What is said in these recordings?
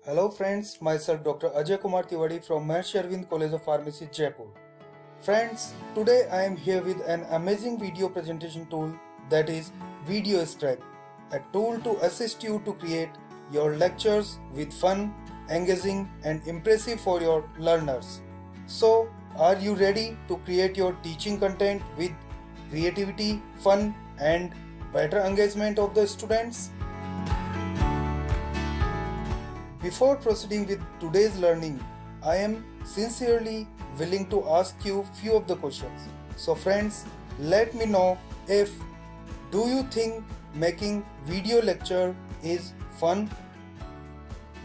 Hello friends, myself Dr. Ajay Kumar Tiwari from Maharishi Arvind College of Pharmacy, Jaipur. Friends, today I am here with an amazing video presentation tool that is VideoScribe, a tool to assist you to create your lectures with fun, engaging and impressive for your learners. So, are you ready to create your teaching content with creativity, fun and better engagement of the students? Before proceeding with today's learning, I am sincerely willing to ask you few of the questions. So friends, let me know if do you think making video lecture is fun?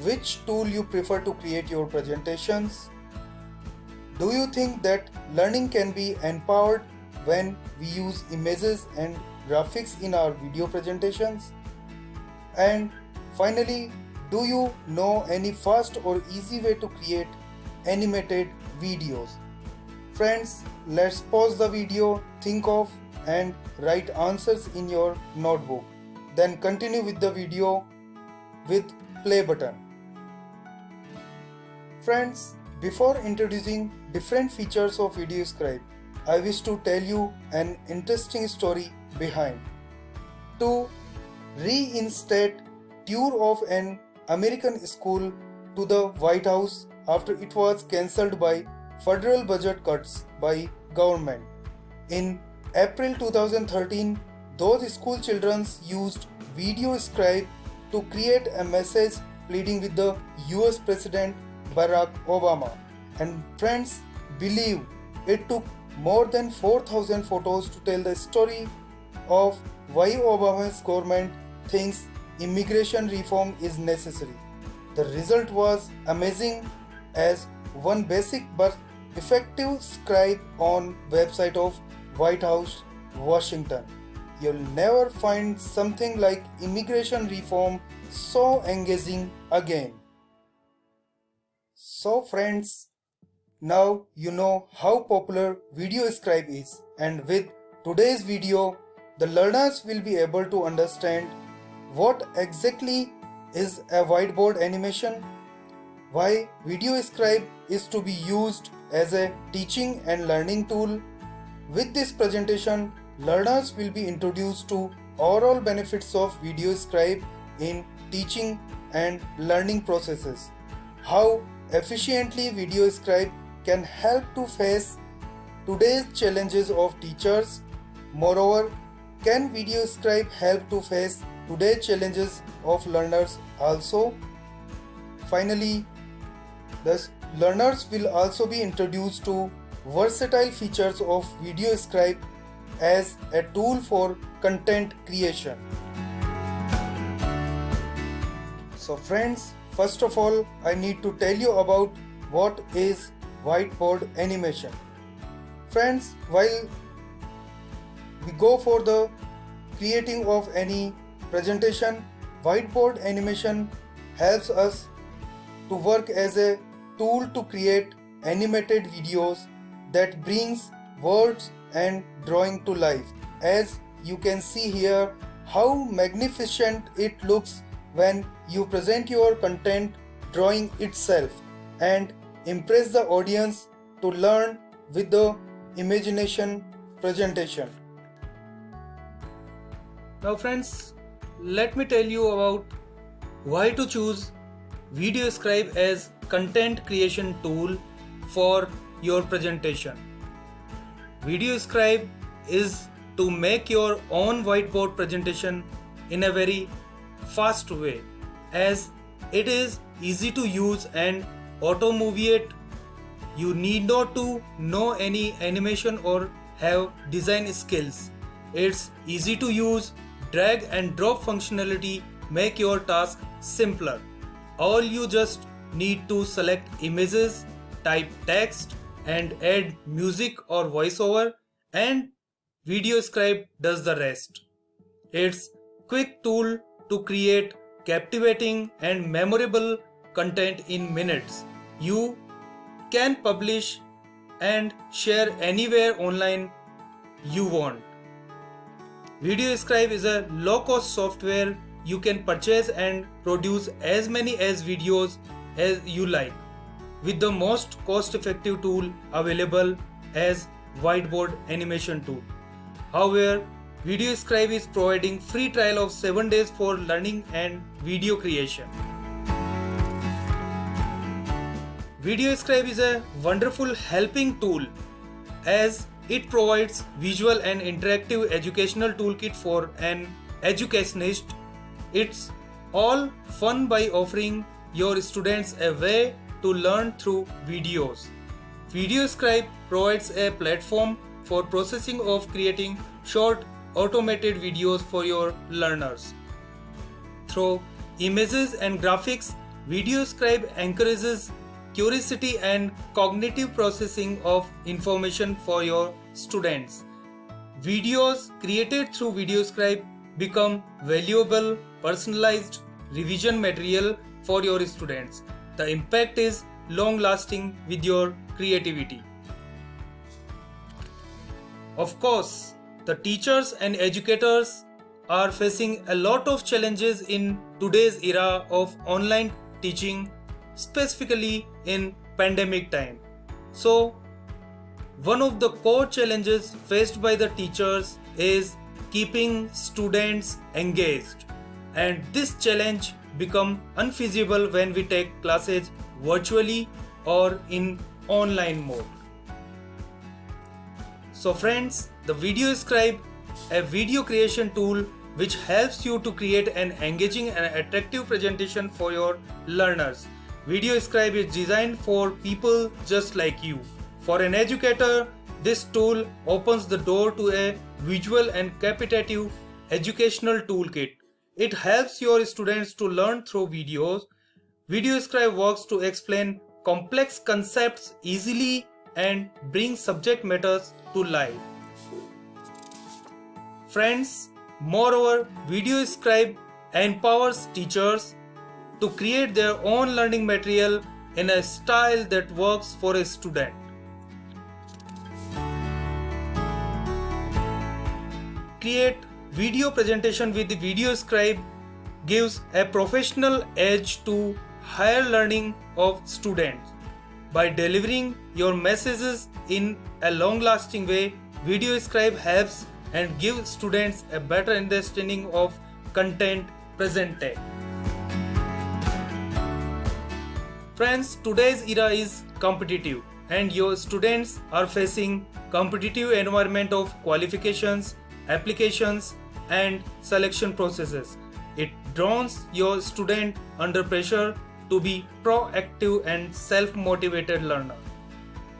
Which tool you prefer to create your presentations? Do you think that learning can be empowered when we use images and graphics in our video presentations? And finally, do you know any fast or easy way to create animated videos? Friends, let's pause the video, think of and write answers in your notebook. Then continue with the video with play button. Friends, before introducing different features of VideoScribe, I wish to tell you an interesting story behind. To reinstate tour of an American school to the White House after it was cancelled by federal budget cuts by government. In April 2013, those school children used VideoScribe to create a message pleading with the US President Barack Obama. And friends, believe it took more than 4,000 photos to tell the story of why Obama's government thinks immigration reform is necessary. The result was amazing as one basic but effective scribe on website of White House, Washington. You'll never find something like immigration reform so engaging again. So friends, now you know how popular VideoScribe is, and with today's video, the learners will be able to understand what exactly is a whiteboard animation, why VideoScribe is to be used as a teaching and learning tool. With this presentation, learners will be introduced to overall benefits of VideoScribe in teaching and learning processes, how efficiently VideoScribe can help to face today's challenges of teachers. Moreover, can VideoScribe help to face today's challenges of learners also? Finally, the learners will also be introduced to versatile features of VideoScribe as a tool for content creation. So friends, first of all, I need to tell you about what is whiteboard animation. Friends, while we go for the creating of any presentation, whiteboard animation helps us to work as a tool to create animated videos that brings words and drawing to life. As you can see here, how magnificent it looks when you present your content drawing itself and impress the audience to learn with the imagination presentation. Now friends, let me tell you about why to choose VideoScribe as content creation tool for your presentation. VideoScribe is to make your own whiteboard presentation in a very fast way, as it is easy to use and auto-movie. You need not to know any animation or have design skills. It's easy to use. Drag and drop functionality make your task simpler. All you just need to select images, type text and add music or voiceover, and VideoScribe does the rest. It's quick tool to create captivating and memorable content in minutes. You can publish and share anywhere online you want. VideoScribe is a low-cost software you can purchase and produce as many as videos as you like with the most cost-effective tool available as whiteboard animation tool. However, VideoScribe is providing free trial of 7 days for learning and video creation. VideoScribe is a wonderful helping tool as it provides visual and interactive educational toolkit for an educationist. It's all fun by offering your students a way to learn through videos. VideoScribe provides a platform for processing of creating short automated videos for your learners. Through images and graphics, VideoScribe encourages curiosity and cognitive processing of information for your students. Videos created through VideoScribe become valuable, personalized revision material for your students. The impact is long-lasting with your creativity. Of course, the teachers and educators are facing a lot of challenges in today's era of online teaching, specifically in pandemic time. So, one of the core challenges faced by the teachers is keeping students engaged, and this challenge become unfeasible when we take classes virtually or in online mode. So friends, the VideoScribe, a video creation tool which helps you to create an engaging and attractive presentation for your learners. VideoScribe is designed for people just like you. For an educator, this tool opens the door to a visual and capitative educational toolkit. It helps your students to learn through videos. VideoScribe works to explain complex concepts easily and bring subject matters to life. Friends, moreover, VideoScribe empowers teachers to create their own learning material in a style that works for a student. Create video presentation with the VideoScribe gives a professional edge to higher learning of students. By delivering your messages in a long-lasting way, VideoScribe helps and gives students a better understanding of content presented. Friends, today's era is competitive and your students are facing competitive environment of qualifications, applications and selection processes. It draws your student under pressure to be proactive and self-motivated learner.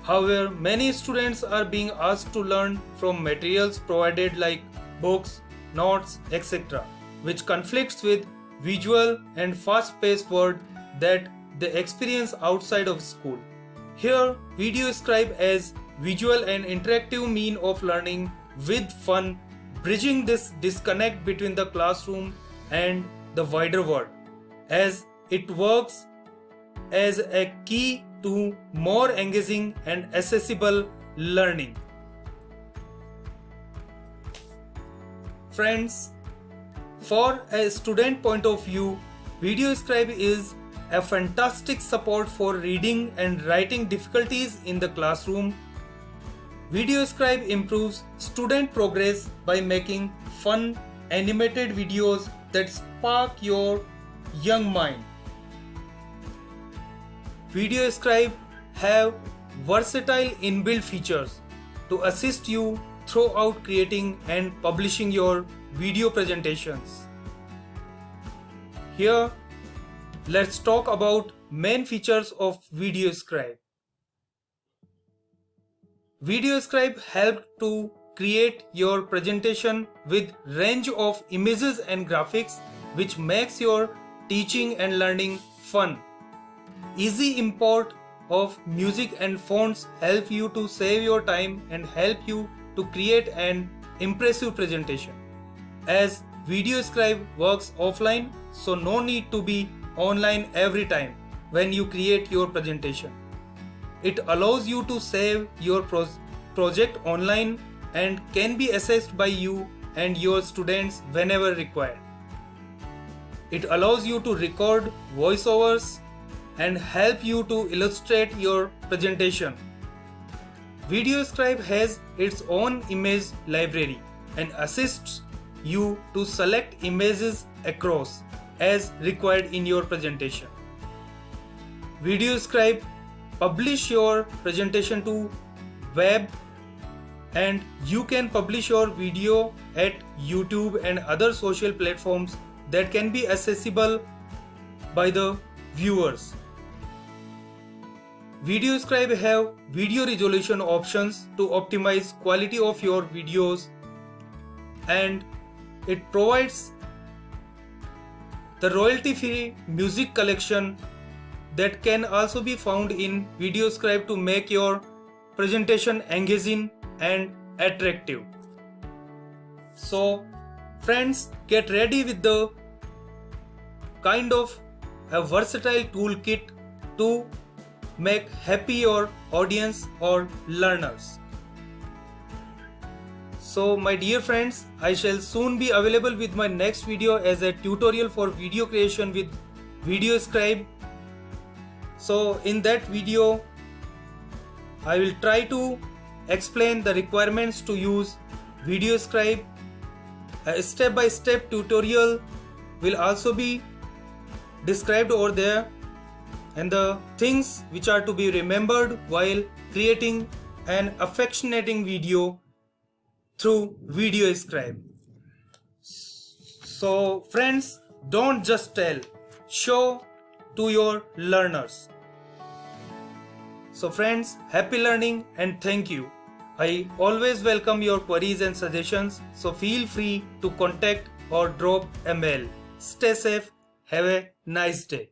However, many students are being asked to learn from materials provided like books, notes, etc., which conflicts with visual and fast-paced world that they experience outside of school. Here, VideoScribe as visual and interactive mean of learning with fun, bridging this disconnect between the classroom and the wider world, as it works as a key to more engaging and accessible learning. Friends, for a student point of view, VideoScribe is a fantastic support for reading and writing difficulties in the classroom. VideoScribe improves student progress by making fun animated videos that spark your young mind. VideoScribe have versatile inbuilt features to assist you throughout creating and publishing your video presentations. Here, let's talk about main features of VideoScribe. VideoScribe helps to create your presentation with range of images and graphics, which makes your teaching and learning fun. Easy import of music and fonts help you to save your time and help you to create an impressive presentation. As VideoScribe works offline, so no need to be online every time when you create your presentation. It allows you to save your project online and can be accessed by you and your students whenever required. It allows you to record voiceovers and help you to illustrate your presentation. VideoScribe has its own image library and assists you to select images across as required in your presentation. VideoScribe publish your presentation to web, and you can publish your video at YouTube and other social platforms that can be accessible by the viewers. VideoScribe have video resolution options to optimize quality of your videos, and it provides the royalty-free music collection that can also be found in VideoScribe to make your presentation engaging and attractive. So friends, get ready with the kind of a versatile toolkit to make happy your audience or learners. So my dear friends, I shall soon be available with my next video as a tutorial for video creation with VideoScribe. So in that video, I will try to explain the requirements to use VideoScribe. A step-by-step tutorial will also be described over there, and the things which are to be remembered while creating an affectionating video through VideoScribe. So friends, don't just tell, show to your learners. So friends, happy learning and thank you. I always welcome your queries and suggestions, so feel free to contact or drop a mail. Stay safe, have a nice day.